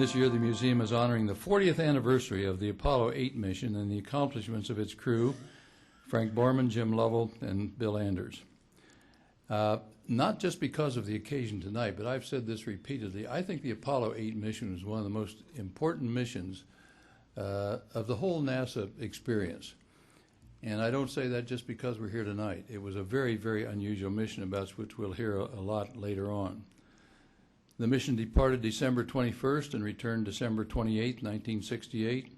this year, the museum is honoring the 40th anniversary of the Apollo 8 mission and the accomplishments of its crew, Frank Borman, Jim Lovell, and Bill Anders. Not just because of the occasion tonight, but I've said this repeatedly, I think the Apollo 8 mission was one of the most important missions of the whole NASA experience. And I don't say that just because we're here tonight. It was a very, very unusual mission about which we'll hear a lot later on. The mission departed December 21st and returned December 28, 1968.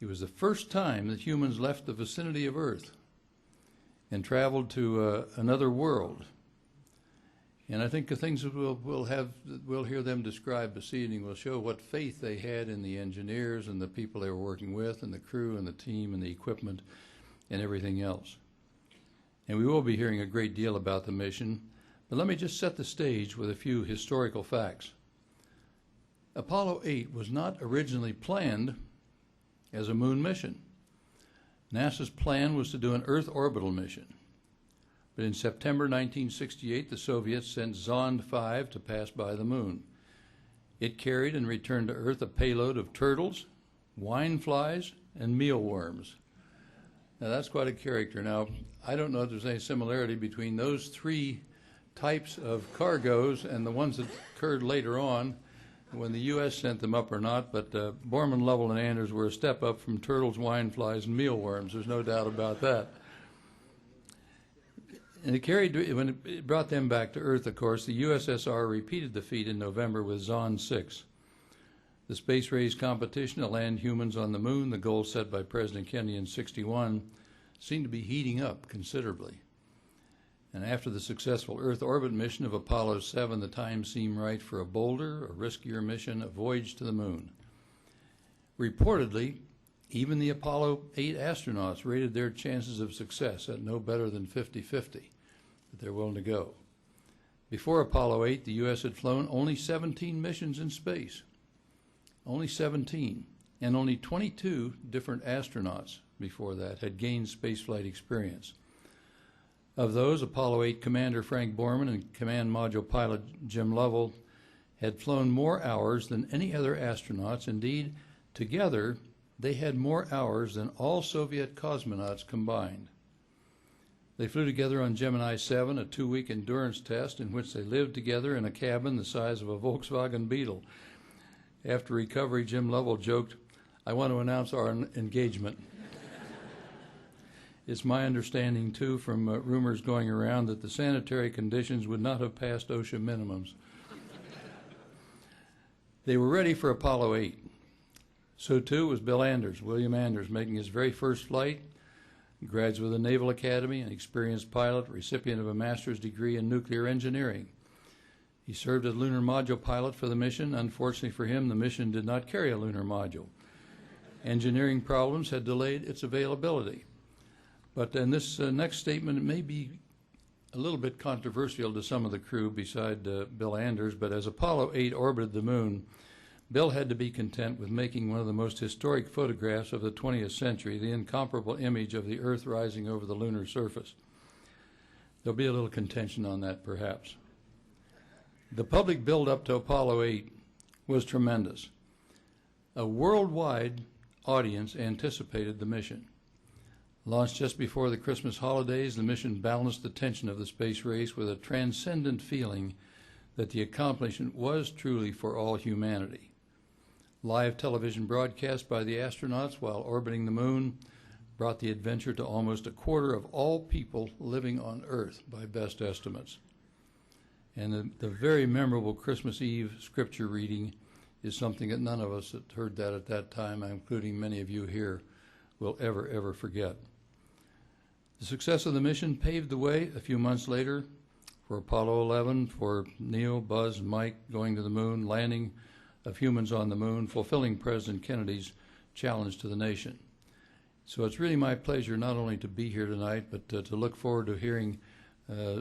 It was the first time that humans left the vicinity of Earth and traveled to another world. And I think the things that we'll hear them describe this evening will show what faith they had in the engineers and the people they were working with and the crew and the team and the equipment and everything else. And we will be hearing a great deal about the mission. But let me just set the stage with a few historical facts. Apollo 8 was not originally planned as a moon mission. NASA's plan was to do an Earth orbital mission. But in September 1968, the Soviets sent Zond 5 to pass by the moon. It carried and returned to Earth a payload of turtles, wine flies, and mealworms. Now that's quite a character. Now, I don't know if there's any similarity between those three types of cargoes and the ones that occurred later on when the U.S. sent them up or not, but Borman, Lovell, and Anders were a step up from turtles, wine flies, and mealworms. There's no doubt about that. And when it brought them back to Earth, of course, the USSR repeated the feat in November with Zond 6. The space race competition to land humans on the moon, the goal set by President Kennedy in '61, seemed to be heating up considerably. And after the successful Earth orbit mission of Apollo 7, the time seemed right for a bolder, a riskier mission, a voyage to the moon. Reportedly, even the Apollo 8 astronauts rated their chances of success at no better than 50-50, that they're willing to go. Before Apollo 8, the U.S. had flown only 17 missions in space. Only 17, and only 22 different astronauts before that had gained spaceflight experience. Of those, Apollo 8 Commander Frank Borman and Command Module Pilot Jim Lovell had flown more hours than any other astronauts. Indeed, together, they had more hours than all Soviet cosmonauts combined. They flew together on Gemini 7, a 2-week endurance test in which they lived together in a cabin the size of a Volkswagen Beetle. After recovery, Jim Lovell joked, "I want to announce our engagement." It's my understanding, too, from rumors going around that the sanitary conditions would not have passed OSHA minimums. They were ready for Apollo 8. So, too, was Bill Anders, William Anders, making his very first flight. He graduated with the Naval Academy, an experienced pilot, recipient of a master's degree in nuclear engineering. He served as lunar module pilot for the mission. Unfortunately for him, the mission did not carry a lunar module. Engineering problems had delayed its availability. But in this next statement, it may be a little bit controversial to some of the crew beside Bill Anders, but as Apollo 8 orbited the moon, Bill had to be content with making one of the most historic photographs of the 20th century, the incomparable image of the Earth rising over the lunar surface. There'll be a little contention on that, perhaps. The public build-up to Apollo 8 was tremendous. A worldwide audience anticipated the mission. Launched just before the Christmas holidays, the mission balanced the tension of the space race with a transcendent feeling that the accomplishment was truly for all humanity. Live television broadcast by the astronauts while orbiting the moon brought the adventure to almost a quarter of all people living on Earth, by best estimates. And the very memorable Christmas Eve scripture reading is something that none of us that heard that at that time, including many of you here, will ever forget. The success of the mission paved the way a few months later for Apollo 11, for Neil, Buzz, and Mike going to the moon, landing of humans on the moon, fulfilling President Kennedy's challenge to the nation. So it's really my pleasure not only to be here tonight, but to look forward to hearing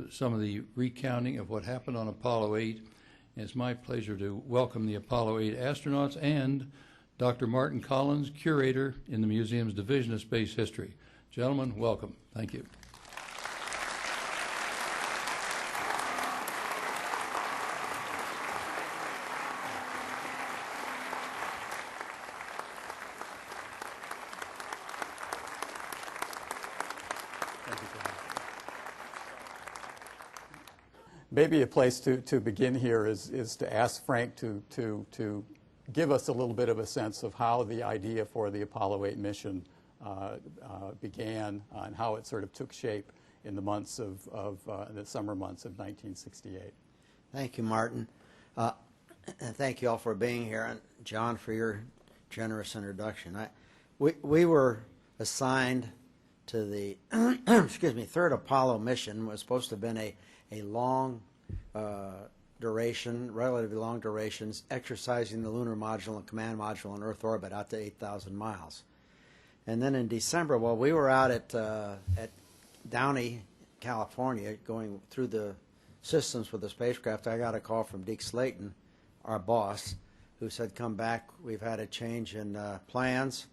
some of the recounting of what happened on Apollo 8. And it's my pleasure to welcome the Apollo 8 astronauts and Dr. Martin Collins, curator in the museum's Division of Space History. Gentlemen, welcome. Thank you. maybe a place to begin here is to ask Frank to give us a little bit of a sense of how the idea for the Apollo 8 mission began and how it sort of took shape in the months of the summer months of 1968. Thank you, Martin. And thank you all for being here, and John for your generous introduction. We were assigned to the excuse me, third Apollo mission. Was supposed to have been a long duration, relatively long durations, exercising the lunar module and command module in Earth orbit out to 8,000 miles. And then in December, while we were out at Downey, California, going through the systems with the spacecraft, I got a call from Deke Slayton, our boss, who said, "Come back. We've had a change in plans."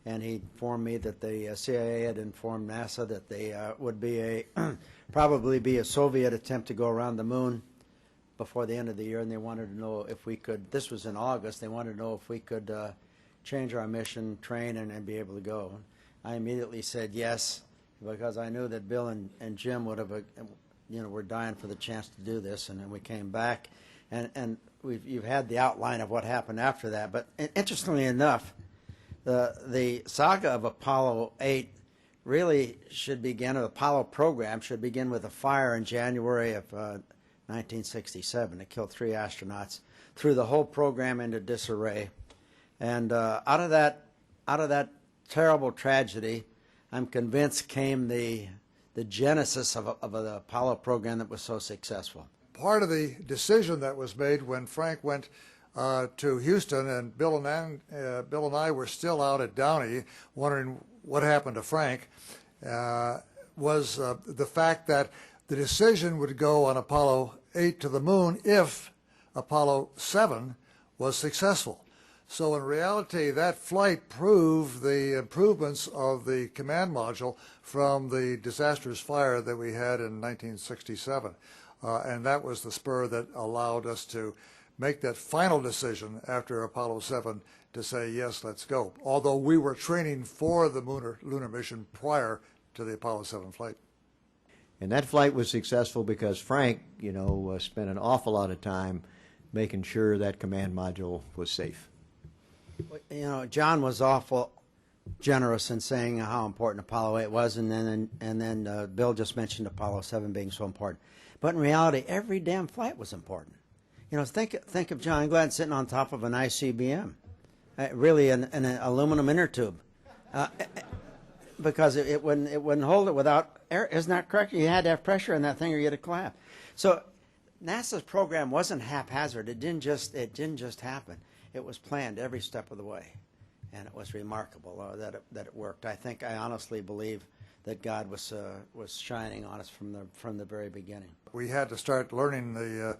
And he informed me that the CIA had informed NASA that they would be probably be a Soviet attempt to go around the moon before the end of the year, and they wanted to know if we could. This was in August. They wanted to know if we could change our mission, train, and be able to go. I immediately said yes, because I knew that Bill and Jim would have, were dying for the chance to do this, and then we came back, and you've had the outline of what happened after that. But interestingly enough, the saga of Apollo 8 really should begin, or the Apollo program should begin with a fire in January of 1967 that killed 3 astronauts, threw the whole program into disarray. And out of that terrible tragedy, I'm convinced came the genesis of the Apollo program that was so successful. Part of the decision that was made when Frank went to Houston, and Bill and I were still out at Downey wondering what happened to Frank, was the fact that the decision would go on Apollo 8 to the moon if Apollo 7 was successful. So in reality, that flight proved the improvements of the command module from the disastrous fire that we had in 1967. And that was the spur that allowed us to make that final decision after Apollo 7 to say, yes, let's go. Although we were training for the lunar mission prior to the Apollo 7 flight. And that flight was successful because Frank, spent an awful lot of time making sure that command module was safe. John was awful generous in saying how important Apollo 8 was, and then Bill just mentioned Apollo 7 being so important. But in reality, every damn flight was important. Think of John Glenn sitting on top of an ICBM, really an aluminum inner tube, because it wouldn't hold it without air. Isn't that correct? You had to have pressure in that thing, or you'd have collapsed. So NASA's program wasn't haphazard. It didn't just happen. It was planned every step of the way, and it was remarkable that it worked. I honestly believe that God was shining on us from the very beginning. We had to start learning the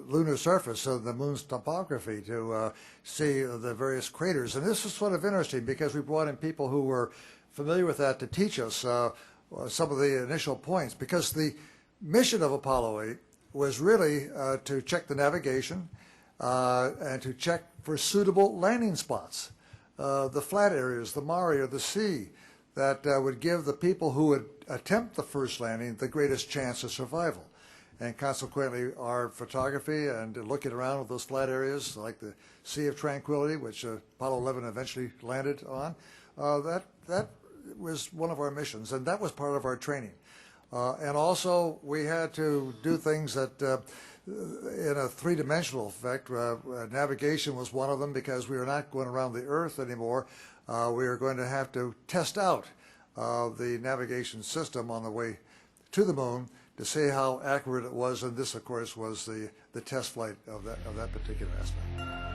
lunar surface of the moon's topography to see the various craters, and this was sort of interesting because we brought in people who were familiar with that to teach us some of the initial points, because the mission of Apollo 8 was really to check the navigation and to check for suitable landing spots, the flat areas, the mare, or the sea, that would give the people who would attempt the first landing the greatest chance of survival. And consequently, our photography and looking around at those flat areas, like the Sea of Tranquility, which Apollo 11 eventually landed on, that was one of our missions, and that was part of our training. And also, we had to do things that in a three-dimensional effect. Navigation was one of them, because we were not going around the Earth anymore. We were going to have to test out the navigation system on the way to the moon to see how accurate it was, and this, of course, was the test flight of that particular aspect.